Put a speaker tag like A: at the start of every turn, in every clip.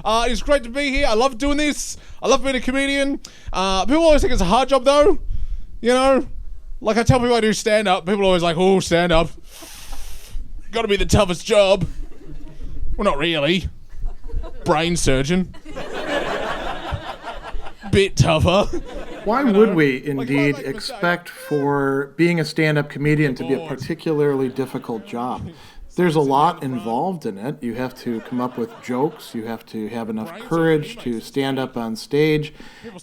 A: It's great to be here. I love doing this. I love being a comedian. People always think it's a hard job, though. You know? Like, I tell people I do stand-up. People are always like, oh, stand-up. Got to be the toughest job. Well, not really. Brain surgeon. Bit tougher.
B: Why would we indeed expect for being a stand-up comedian to be a particularly difficult job? There's a lot involved in it. You have to come up with jokes. You have to have enough courage to stand up on stage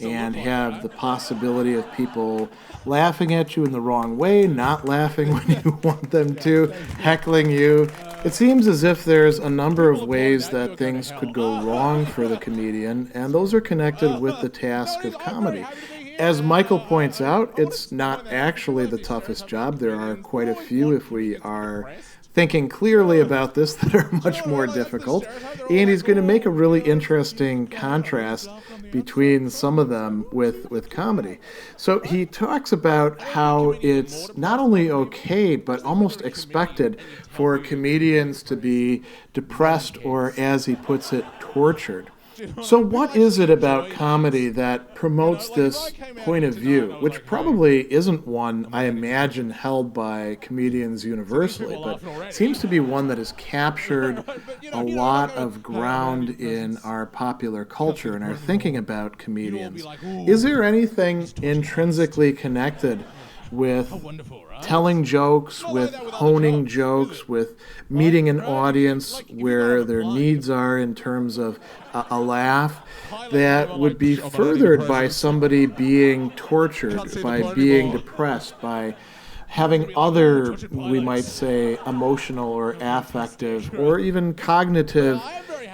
B: and have the possibility of people laughing at you in the wrong way, not laughing when you want them to, heckling you. It seems as if there's a number of ways that things could go wrong for the comedian, and those are connected with the task of comedy. As Michael points out, it's not actually the toughest job. There are quite a few, if we are thinking clearly about this, that are much more difficult. And he's going to make a really interesting contrast between some of them with comedy. So he talks about how it's not only okay, but almost expected for comedians to be depressed or, as he puts it, tortured. So what is it about comedy that promotes this point of view, which probably isn't one, I imagine, held by comedians universally, but seems to be one that has captured a lot of ground in our popular culture and our thinking about comedians? Is there anything intrinsically connected with telling jokes, with honing jokes, with meeting an audience where their needs are in terms of a laugh, that would be furthered by somebody being tortured, by being depressed, by having other, we might say, emotional or affective or even cognitive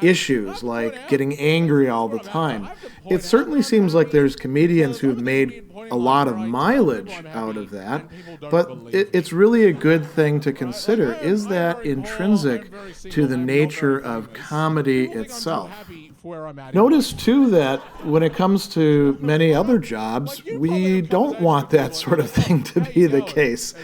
B: issues like getting angry all the time? It certainly seems like there's comedians who've made a lot of mileage out of that, but it's really a good thing to consider. Is that intrinsic to the nature of comedy itself? Notice, too, that when it comes to many other jobs, we don't want that sort of thing to be the case.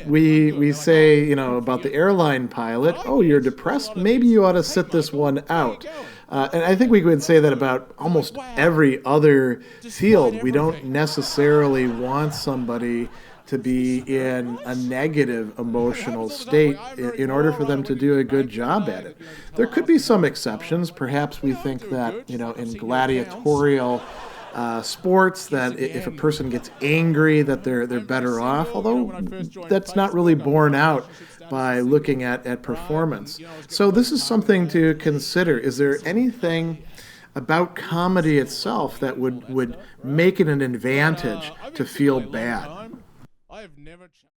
B: We say, about the airline pilot, oh, you're depressed? Maybe you ought to sit this one out. And I think we could say that about almost every other field. We don't necessarily want somebody to be in a negative emotional state in order for them to do a good job at it. There could be some exceptions. Perhaps we think that, in gladiatorial sports, that if a person gets angry, that they're better off, although that's not really borne out by looking at performance. So this is something to consider. Is there anything about comedy itself that would make it an advantage to feel bad?